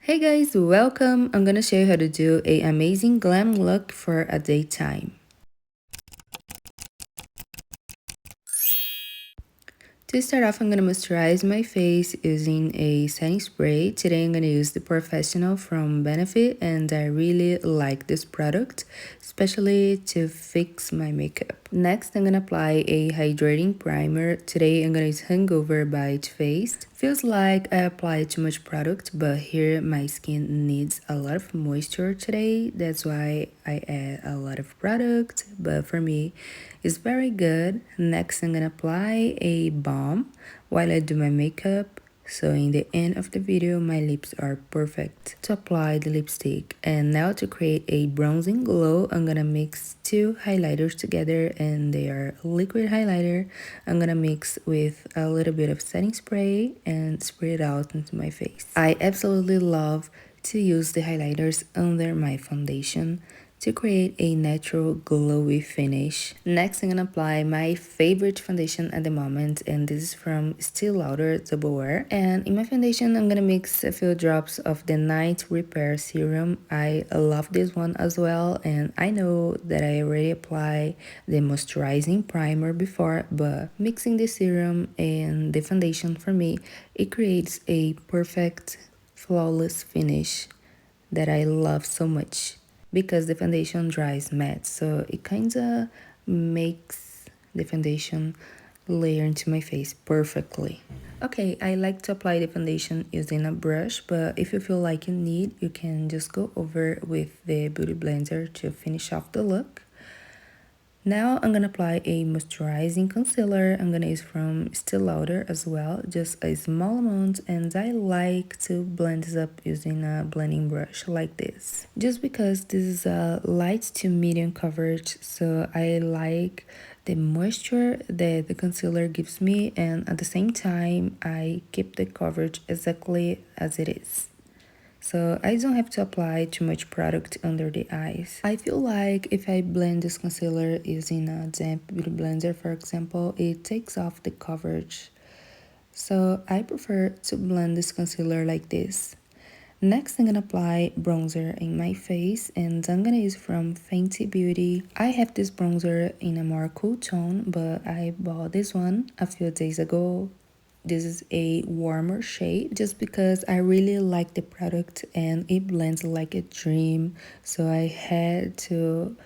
Hey guys, welcome. I'm gonna show you how to do a amazing glam look for a daytime. To start off, I'm going to moisturize my face using a setting spray. Today I'm going to use the Professional from Benefit, and I really like this product, especially to fix my makeup. Next, I'm going to apply a hydrating primer. Today I'm going to use Hangover by Too Faced. Feels like I applied too much product, but here my skin needs a lot of moisture today. That's why I add a lot of product, but for me, it's very good. Next, I'm gonna apply a balm while I do my makeup. So in the end of the video, my lips are perfect. To apply the lipstick, and now to create a bronzing glow, I'm gonna mix two highlighters together, and they are liquid highlighter. I'm gonna mix with a little bit of setting spray and spray it out into my face. I absolutely love to use the highlighters under my foundation to create a natural glowy finish. Next, I'm gonna apply my favorite foundation at the moment, and this is from Still Lauder Double Wear. And in my foundation, I'm gonna mix a few drops of the Night Repair Serum. I love this one as well, and I know that I already applied the moisturizing primer before, but mixing the serum and the foundation for me, it creates a perfect, flawless finish that I love so much because the foundation dries matte, so it kind of makes the foundation layer into my face perfectly. Okay, I like to apply the foundation using a brush, but if you feel like you need, you can just go over with the beauty blender to finish off the look. Now I'm gonna apply a moisturizing concealer. I'm gonna use from Still Lauder as well, just a small amount, and I like to blend this up using a blending brush like this. Just because this is a light to medium coverage, so I like the moisture that the concealer gives me, and at the same time I keep the coverage exactly as it is. So I don't have to apply too much product under the eyes. I feel like if I blend this concealer using a damp beauty blender, for example, it takes off the coverage. So I prefer to blend this concealer like this. Next, I'm gonna apply bronzer in my face, and I'm gonna use from Fenty Beauty. I have this bronzer in a more cool tone, but I bought this one a few days ago. This is a warmer shade just because I really like the product and it blends like a dream. So I had to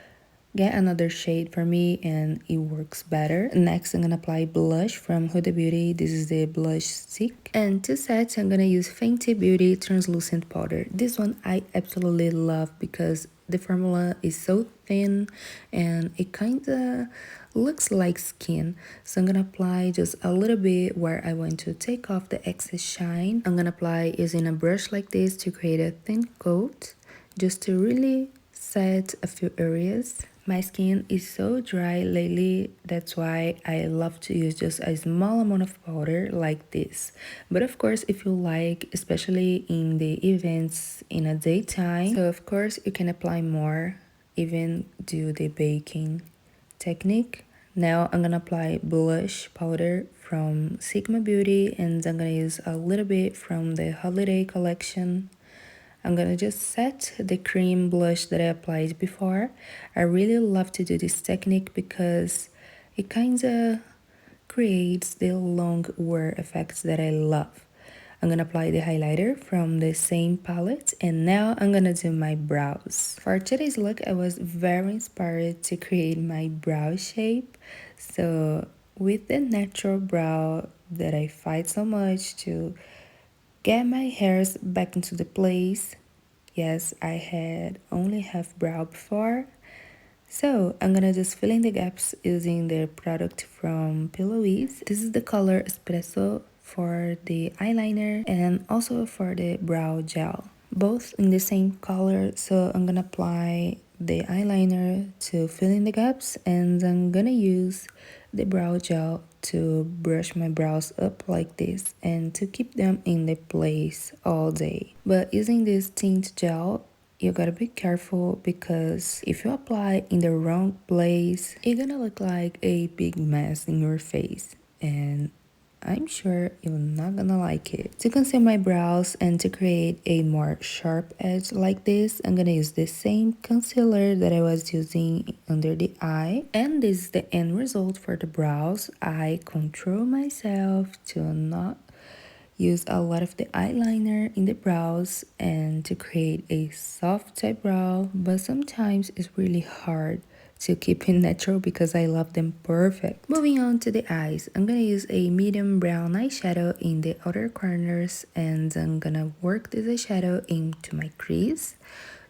get another shade for me and it works better. Next, I'm gonna apply blush from Huda Beauty. This is the blush stick. And to set, I'm gonna use Fenty Beauty translucent powder. This one I absolutely love because the formula is so thin and it kind of looks like skin. So I'm gonna apply just a little bit where I want to take off the excess shine. I'm gonna apply using a brush like this to create a thin coat, just to really set a few areas. My skin is so dry lately, that's why I love to use just a small amount of powder like this. But of course, if you like, especially in the events in a daytime, so of course you can apply more, even do the baking technique. Now I'm gonna apply blush powder from Sigma Beauty, and I'm gonna use a little bit from the holiday collection. I'm gonna just set the cream blush that I applied before. I really love to do this technique because it kinda creates the long wear effects that I love. I'm gonna apply the highlighter from the same palette, and now I'm gonna do my brows. For today's look, I was very inspired to create my brow shape. So with the natural brow that I fight so much to get my hairs back into the place. Yes, I had only half brow before. So I'm gonna just fill in the gaps using the product from Pillowies. This is the color Espresso for the eyeliner and also for the brow gel. Both in the same color, so I'm gonna apply the eyeliner to fill in the gaps, and I'm gonna use the brow gel to brush my brows up like this and to keep them in the place all day. But using this tint gel, you gotta be careful because if you apply in the wrong place, it's gonna look like a big mess in your face, and I'm sure you're not gonna like it. To conceal my brows and to create a more sharp edge like this, I'm gonna use the same concealer that I was using under the eye. And this is the end result for the brows. I control myself to not use a lot of the eyeliner in the brows and to create a soft eyebrow, but sometimes it's really hard to keep it natural because I love them perfect. Moving on to the eyes, I'm gonna use a medium brown eyeshadow in the outer corners and I'm gonna work this eyeshadow into my crease.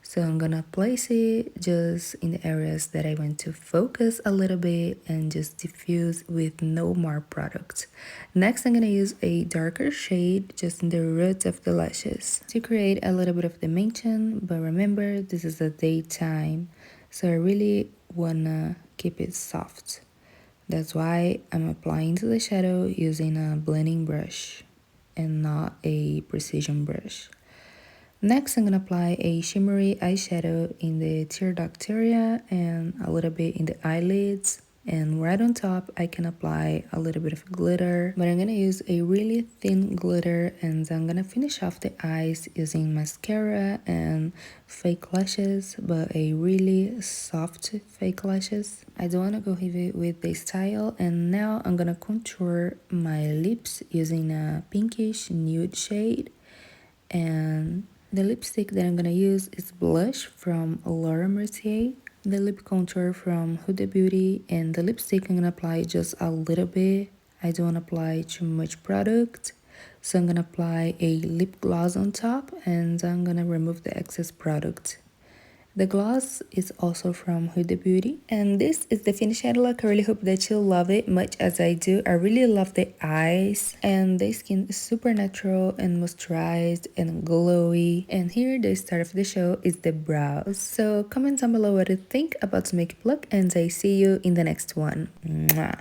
So I'm gonna place it just in the areas that I want to focus a little bit and just diffuse with no more product. Next, I'm gonna use a darker shade just in the roots of the lashes to create a little bit of dimension, but remember this is the daytime, so I really wanna keep it soft. That's why I'm applying to the shadow using a blending brush and not a precision brush. Next, I'm gonna apply a shimmery eyeshadow in the tear duct area and a little bit in the eyelids. And right on top, I can apply a little bit of glitter, but I'm gonna use a really thin glitter and I'm gonna finish off the eyes using mascara and fake lashes, but a really soft fake lashes. I don't wanna go heavy with the style, and now I'm gonna contour my lips using a pinkish nude shade. And the lipstick that I'm gonna use is blush from Laura Mercier, the lip contour from Huda Beauty, and the lipstick I'm gonna apply just a little bit. I don't wanna apply too much product, so I'm gonna apply a lip gloss on top and I'm gonna remove the excess product. The gloss is also from Huda Beauty. And this is the finished look. I really hope that you love it much as I do. I really love the eyes and the skin is super natural and moisturized and glowy. And here the start of the show is the brows. So comment down below what you think about this makeup look and I see you in the next one. Mwah.